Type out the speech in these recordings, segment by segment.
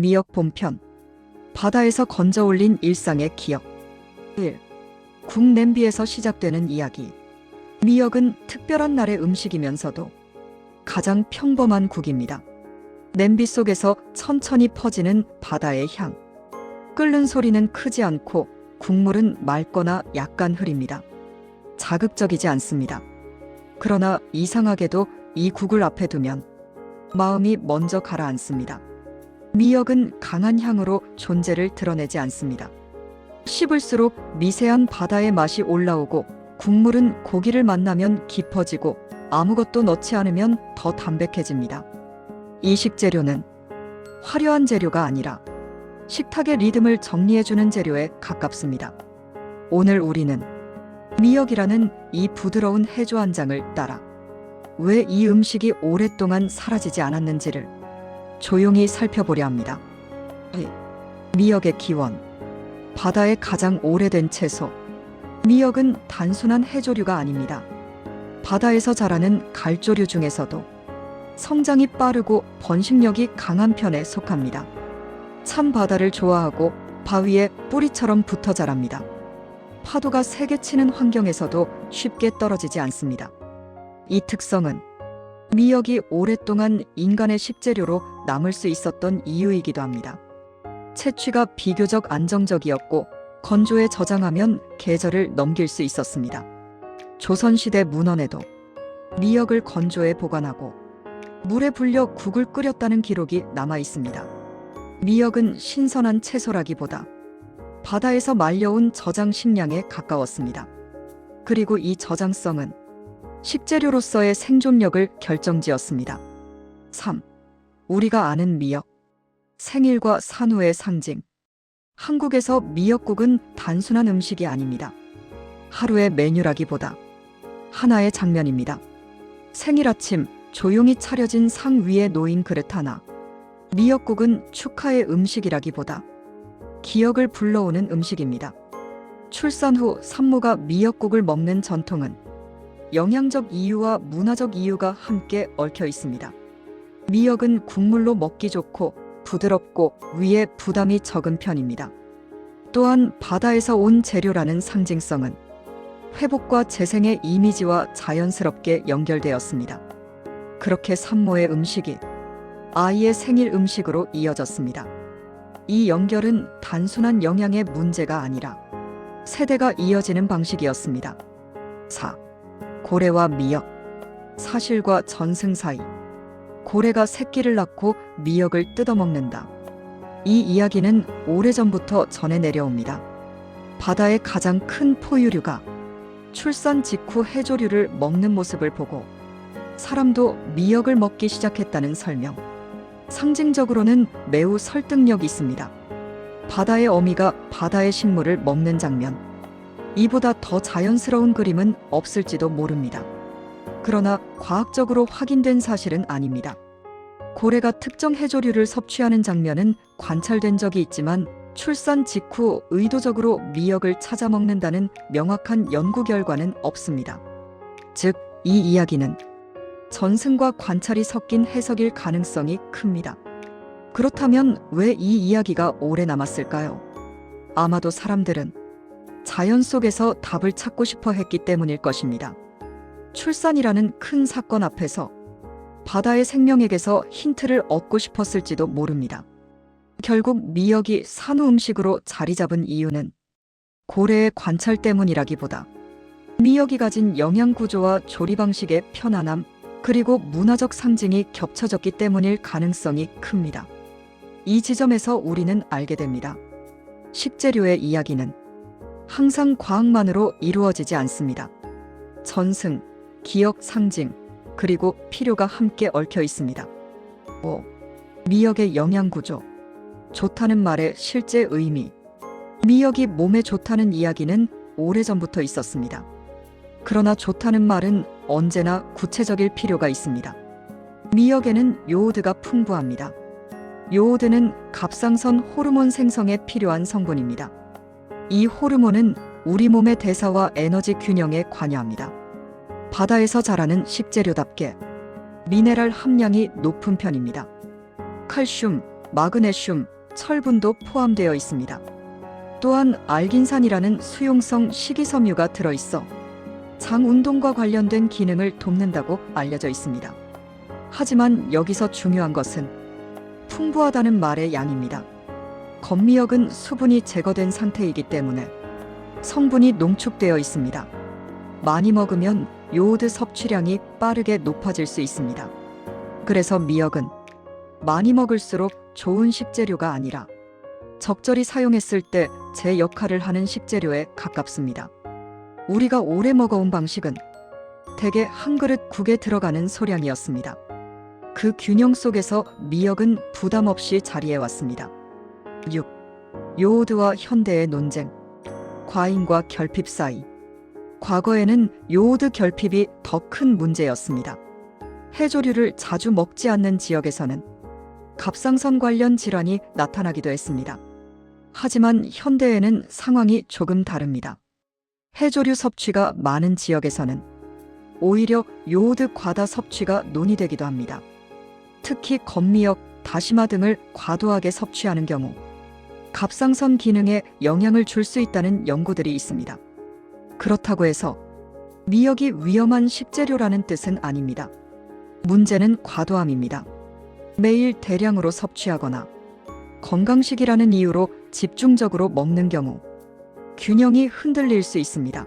미역 본편. 바다에서 건져 올린 일상의 기억. 1. 국 냄비에서 시작되는 이야기. 미역은 특별한 날의 음식이면서도 가장 평범한 국입니다. 냄비 속에서 천천히 퍼지는 바다의 향. 끓는 소리는 크지 않고 국물은 맑거나 약간 흐립니다. 자극적이지 않습니다. 그러나 이상하게도 이 국을 앞에 두면 마음이 먼저 가라앉습니다. 미역은 강한 향으로 존재를 드러내지 않습니다. 씹을수록 미세한 바다의 맛이 올라오고 국물은 고기를 만나면 깊어지고 아무것도 넣지 않으면 더 담백해집니다. 이 식재료는 화려한 재료가 아니라 식탁의 리듬을 정리해주는 재료에 가깝습니다. 오늘 우리는 미역이라는 이 부드러운 해조 한 장을 따라 왜 이 음식이 오랫동안 사라지지 않았는지를 조용히 살펴보려 합니다. 미역의 기원. 바다의 가장 오래된 채소. 미역은 단순한 해조류가 아닙니다. 바다에서 자라는 갈조류 중에서도 성장이 빠르고 번식력이 강한 편에 속합니다. 찬 바다를 좋아하고 바위에 뿌리처럼 붙어 자랍니다. 파도가 세게 치는 환경에서도 쉽게 떨어지지 않습니다. 이 특성은 미역이 오랫동안 인간의 식재료로 남을 수 있었던 이유이기도 합니다. 채취가 비교적 안정적이었고 건조에 저장하면 계절을 넘길 수 있었습니다. 조선시대 문헌에도 미역을 건조해 보관하고 물에 불려 국을 끓였다는 기록이 남아 있습니다. 미역은 신선한 채소라기보다 바다에서 말려온 저장 식량에 가까웠습니다. 그리고 이 저장성은 식재료로서의 생존력을 결정지었습니다. 3. 우리가 아는 미역. 생일과 산후의 상징. 한국에서 미역국은 단순한 음식이 아닙니다. 하루의 메뉴라기보다 하나의 장면입니다. 생일 아침 조용히 차려진 상 위에 놓인 그릇 하나. 미역국은 축하의 음식이라기보다 기억을 불러오는 음식입니다. 출산 후 산모가 미역국을 먹는 전통은 영양적 이유와 문화적 이유가 함께 얽혀 있습니다. 미역은 국물로 먹기 좋고 부드럽고 위에 부담이 적은 편입니다. 또한 바다에서 온 재료라는 상징성은 회복과 재생의 이미지와 자연스럽게 연결되었습니다. 그렇게 산모의 음식이 아이의 생일 음식으로 이어졌습니다. 이 연결은 단순한 영양의 문제가 아니라 세대가 이어지는 방식이었습니다. 4. 고래와 미역. 사실과 전승 사이. 고래가 새끼를 낳고 미역을 뜯어먹는다. 이 이야기는 오래전부터 전해 내려옵니다. 바다의 가장 큰 포유류가 출산 직후 해조류를 먹는 모습을 보고 사람도 미역을 먹기 시작했다는 설명. 상징적으로는 매우 설득력이 있습니다. 바다의 어미가 바다의 식물을 먹는 장면. 이보다 더 자연스러운 그림은 없을지도 모릅니다. 그러나 과학적으로 확인된 사실은 아닙니다. 고래가 특정 해조류를 섭취하는 장면은 관찰된 적이 있지만 출산 직후 의도적으로 미역을 찾아 먹는다는 명확한 연구 결과는 없습니다. 즉, 이 이야기는 전승과 관찰이 섞인 해석일 가능성이 큽니다. 그렇다면 왜 이 이야기가 오래 남았을까요? 아마도 사람들은 자연 속에서 답을 찾고 싶어 했기 때문일 것입니다. 출산이라는 큰 사건 앞에서 바다의 생명에게서 힌트를 얻고 싶었을지도 모릅니다. 결국 미역이 산후 음식으로 자리 잡은 이유는 고래의 관찰 때문이라기보다 미역이 가진 영양 구조와 조리 방식의 편안함, 그리고 문화적 상징이 겹쳐졌기 때문일 가능성이 큽니다. 이 지점에서 우리는 알게 됩니다. 식재료의 이야기는 항상 과학만으로 이루어지지 않습니다. 전승, 기억 상징, 그리고 필요가 함께 얽혀 있습니다. 5. 미역의 영양 구조. 좋다는 말의 실제 의미. 미역이 몸에 좋다는 이야기는 오래전부터 있었습니다. 그러나 좋다는 말은 언제나 구체적일 필요가 있습니다. 미역에는 요오드가 풍부합니다. 요오드는 갑상선 호르몬 생성에 필요한 성분입니다. 이 호르몬은 우리 몸의 대사와 에너지 균형에 관여합니다. 바다에서 자라는 식재료답게 미네랄 함량이 높은 편입니다. 칼슘, 마그네슘, 철분도 포함되어 있습니다. 또한 알긴산이라는 수용성 식이섬유가 들어있어 장 운동과 관련된 기능을 돕는다고 알려져 있습니다. 하지만 여기서 중요한 것은 풍부하다는 말의 양입니다. 건미역은 수분이 제거된 상태이기 때문에 성분이 농축되어 있습니다. 많이 먹으면 요오드 섭취량이 빠르게 높아질 수 있습니다. 그래서 미역은 많이 먹을수록 좋은 식재료가 아니라 적절히 사용했을 때 제 역할을 하는 식재료에 가깝습니다. 우리가 오래 먹어온 방식은 대개 한 그릇 국에 들어가는 소량이었습니다. 그 균형 속에서 미역은 부담 없이 자리해왔습니다. 6. 요오드와 현대의 논쟁. 과잉과 결핍 사이. 과거에는 요오드 결핍이 더 큰 문제였습니다. 해조류를 자주 먹지 않는 지역에서는 갑상선 관련 질환이 나타나기도 했습니다. 하지만 현대에는 상황이 조금 다릅니다. 해조류 섭취가 많은 지역에서는 오히려 요오드 과다 섭취가 논의되기도 합니다. 특히 건미역, 다시마 등을 과도하게 섭취하는 경우 갑상선 기능에 영향을 줄 수 있다는 연구들이 있습니다. 그렇다고 해서 미역이 위험한 식재료라는 뜻은 아닙니다. 문제는 과도함입니다. 매일 대량으로 섭취하거나 건강식이라는 이유로 집중적으로 먹는 경우 균형이 흔들릴 수 있습니다.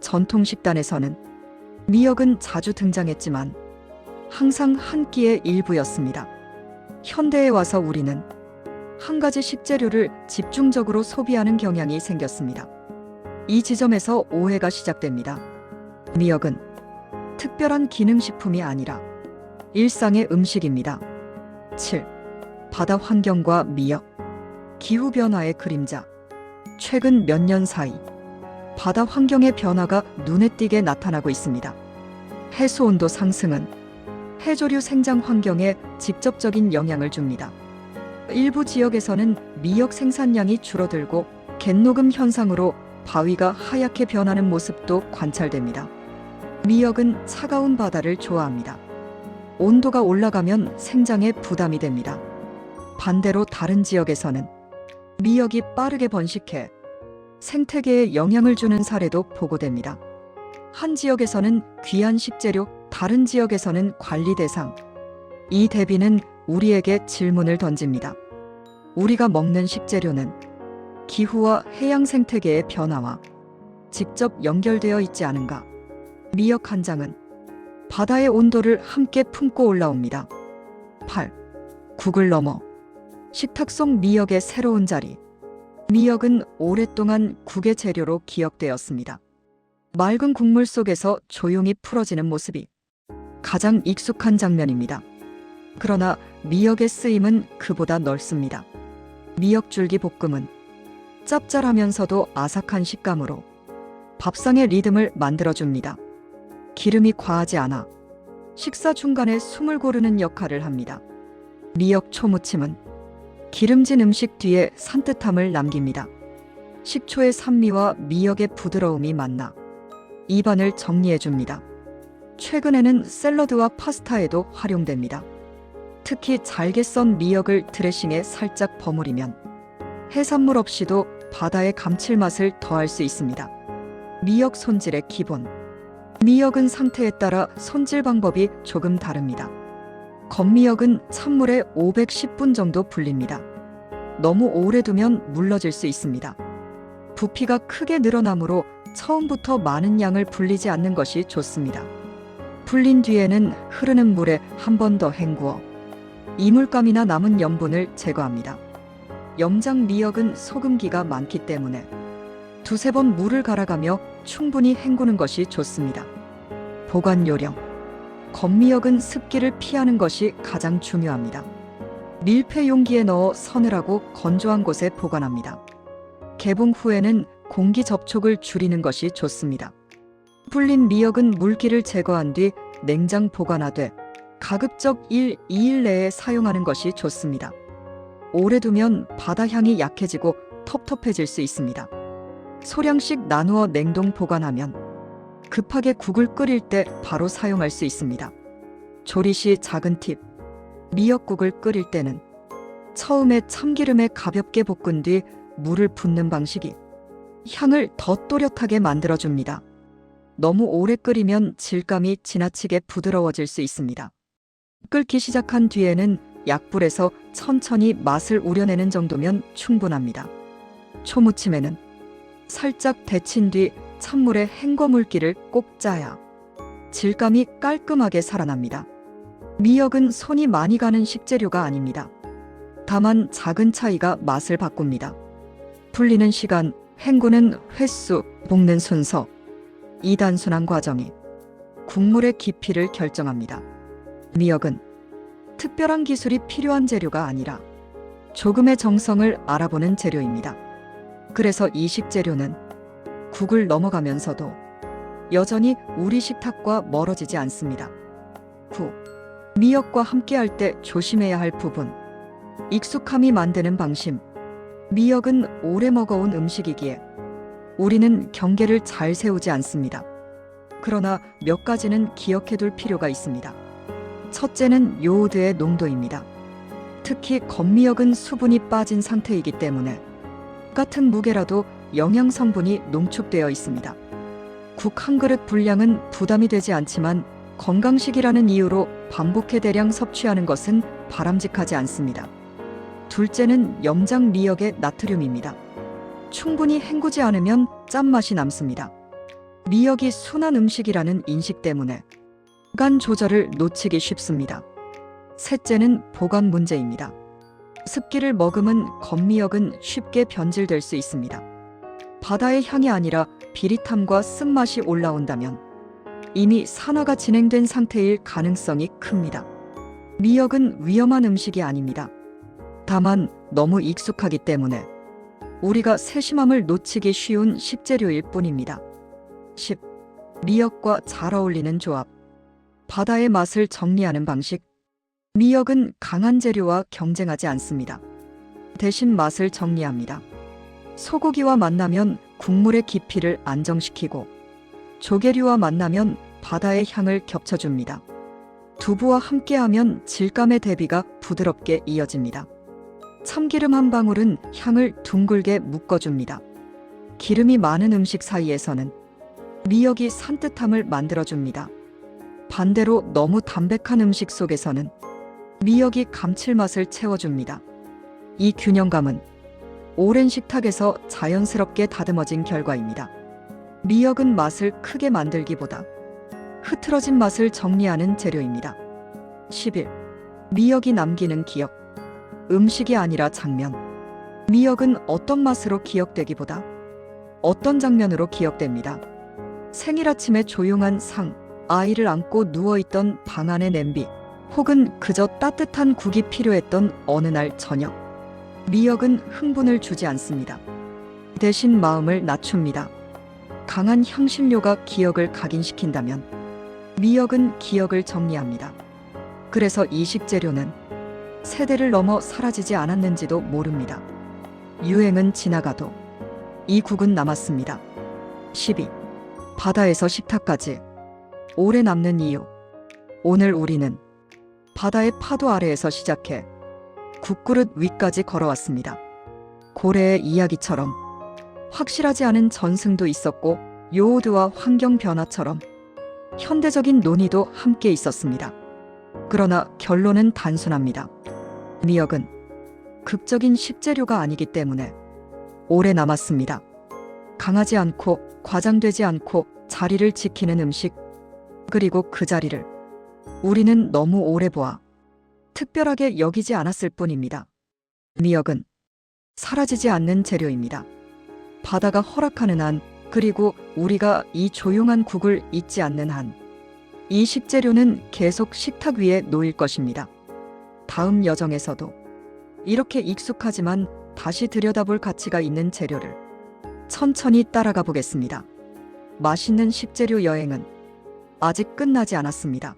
전통 식단에서는 미역은 자주 등장했지만 항상 한 끼의 일부였습니다. 현대에 와서 우리는 한 가지 식재료를 집중적으로 소비하는 경향이 생겼습니다. 이 지점에서 오해가 시작됩니다. 미역은 특별한 기능식품이 아니라 일상의 음식입니다. 7. 바다 환경과 미역. 기후변화의 그림자. 최근 몇 년 사이 바다 환경의 변화가 눈에 띄게 나타나고 있습니다. 해수 온도 상승은 해조류 생장 환경에 직접적인 영향을 줍니다. 일부 지역에서는 미역 생산량이 줄어들고 갯녹음 현상으로 바위가 하얗게 변하는 모습도 관찰됩니다. 미역은 차가운 바다를 좋아합니다. 온도가 올라가면 생장에 부담이 됩니다. 반대로 다른 지역에서는 미역이 빠르게 번식해 생태계에 영향을 주는 사례도 보고됩니다. 한 지역에서는 귀한 식재료, 다른 지역에서는 관리 대상. 이 대비는 우리에게 질문을 던집니다. 우리가 먹는 식재료는 기후와 해양 생태계의 변화와 직접 연결되어 있지 않은가? 미역 한 장은 바다의 온도를 함께 품고 올라옵니다. 8. 국을 넘어 식탁 속 미역의 새로운 자리. 미역은 오랫동안 국의 재료로 기억되었습니다. 맑은 국물 속에서 조용히 풀어지는 모습이 가장 익숙한 장면입니다. 그러나 미역의 쓰임은 그보다 넓습니다. 미역줄기 볶음은 짭짤하면서도 아삭한 식감으로 밥상의 리듬을 만들어줍니다. 기름이 과하지 않아 식사 중간에 숨을 고르는 역할을 합니다. 미역 초무침은 기름진 음식 뒤에 산뜻함을 남깁니다. 식초의 산미와 미역의 부드러움이 만나 입안을 정리해줍니다. 최근에는 샐러드와 파스타에도 활용됩니다. 특히 잘게 썬 미역을 드레싱에 살짝 버무리면 해산물 없이도 바다의 감칠맛을 더할 수 있습니다. 미역 손질의 기본. 미역은 상태에 따라 손질 방법이 조금 다릅니다. 건미역은 찬물에 510분 정도 불립니다. 너무 오래 두면 물러질 수 있습니다. 부피가 크게 늘어나므로 처음부터 많은 양을 불리지 않는 것이 좋습니다. 불린 뒤에는 흐르는 물에 한 번 더 헹구어 이물감이나 남은 염분을 제거합니다. 염장 미역은 소금기가 많기 때문에 두세 번 물을 갈아가며 충분히 헹구는 것이 좋습니다. 보관 요령. 건미역은 습기를 피하는 것이 가장 중요합니다. 밀폐 용기에 넣어 서늘하고 건조한 곳에 보관합니다. 개봉 후에는 공기 접촉을 줄이는 것이 좋습니다. 불린 미역은 물기를 제거한 뒤 냉장 보관하되 가급적 1, 2일 내에 사용하는 것이 좋습니다. 오래 두면 바다 향이 약해지고 텁텁해질 수 있습니다. 소량씩 나누어 냉동 보관하면 급하게 국을 끓일 때 바로 사용할 수 있습니다. 조리 시 작은 팁. 미역국을 끓일 때는 처음에 참기름에 가볍게 볶은 뒤 물을 붓는 방식이 향을 더 또렷하게 만들어줍니다. 너무 오래 끓이면 질감이 지나치게 부드러워질 수 있습니다. 끓기 시작한 뒤에는 약불에서 천천히 맛을 우려내는 정도면 충분합니다. 초무침에는 살짝 데친 뒤 찬물에 헹궈 물기를 꼭 짜야 질감이 깔끔하게 살아납니다. 미역은 손이 많이 가는 식재료가 아닙니다. 다만 작은 차이가 맛을 바꿉니다. 불리는 시간, 헹구는 횟수, 볶는 순서, 이 단순한 과정이 국물의 깊이를 결정합니다. 미역은 특별한 기술이 필요한 재료가 아니라 조금의 정성을 알아보는 재료입니다. 그래서 이 식재료는 국을 넘어가면서도 여전히 우리 식탁과 멀어지지 않습니다. 미역과 함께할 때 조심해야 할 부분, 익숙함이 만드는 방심. 미역은 오래 먹어온 음식이기에 우리는 경계를 잘 세우지 않습니다. 그러나 몇 가지는 기억해둘 필요가 있습니다. 첫째는 요오드의 농도입니다. 특히 건미역은 수분이 빠진 상태이기 때문에 같은 무게라도 영양 성분이 농축되어 있습니다. 국 한 그릇 분량은 부담이 되지 않지만 건강식이라는 이유로 반복해 대량 섭취하는 것은 바람직하지 않습니다. 둘째는 염장 미역의 나트륨입니다. 충분히 헹구지 않으면 짠맛이 남습니다. 미역이 순한 음식이라는 인식 때문에 간 조절을 놓치기 쉽습니다. 셋째는 보관 문제입니다. 습기를 머금은 건미역은 쉽게 변질될 수 있습니다. 바다의 향이 아니라 비릿함과 쓴맛이 올라온다면 이미 산화가 진행된 상태일 가능성이 큽니다. 미역은 위험한 음식이 아닙니다. 다만 너무 익숙하기 때문에 우리가 세심함을 놓치기 쉬운 식재료일 뿐입니다. 10. 미역과 잘 어울리는 조합. 바다의 맛을 정리하는 방식. 미역은 강한 재료와 경쟁하지 않습니다. 대신 맛을 정리합니다. 소고기와 만나면 국물의 깊이를 안정시키고 조개류와 만나면 바다의 향을 겹쳐줍니다. 두부와 함께하면 질감의 대비가 부드럽게 이어집니다. 참기름 한 방울은 향을 둥글게 묶어줍니다. 기름이 많은 음식 사이에서는 미역이 산뜻함을 만들어줍니다. 반대로 너무 담백한 음식 속에서는 미역이 감칠맛을 채워줍니다. 이 균형감은 오랜 식탁에서 자연스럽게 다듬어진 결과입니다. 미역은 맛을 크게 만들기보다 흐트러진 맛을 정리하는 재료입니다. 11. 미역이 남기는 기억. 음식이 아니라 장면. 미역은 어떤 맛으로 기억되기보다 어떤 장면으로 기억됩니다. 생일 아침에 조용한 상, 아이를 안고 누워있던 방 안의 냄비, 혹은 그저 따뜻한 국이 필요했던 어느 날 저녁. 미역은 흥분을 주지 않습니다. 대신 마음을 낮춥니다. 강한 향신료가 기억을 각인시킨다면 미역은 기억을 정리합니다. 그래서 이 식재료는 세대를 넘어 사라지지 않았는지도 모릅니다. 유행은 지나가도 이 국은 남았습니다. 12. 바다에서 식탁까지 오래 남는 이유. 오늘 우리는 바다의 파도 아래에서 시작해 국그릇 위까지 걸어왔습니다. 고래의 이야기처럼 확실하지 않은 전승도 있었고 요오드와 환경 변화처럼 현대적인 논의도 함께 있었습니다. 그러나 결론은 단순합니다. 미역은 극적인 식재료가 아니기 때문에 오래 남았습니다. 강하지 않고 과장되지 않고 자리를 지키는 음식, 그리고 그 자리를 우리는 너무 오래 보아 특별하게 여기지 않았을 뿐입니다. 미역은 사라지지 않는 재료입니다. 바다가 허락하는 한, 그리고 우리가 이 조용한 국을 잊지 않는 한, 이 식재료는 계속 식탁 위에 놓일 것입니다. 다음 여정에서도 이렇게 익숙하지만 다시 들여다볼 가치가 있는 재료를 천천히 따라가 보겠습니다. 맛있는 식재료 여행은 아직 끝나지 않았습니다.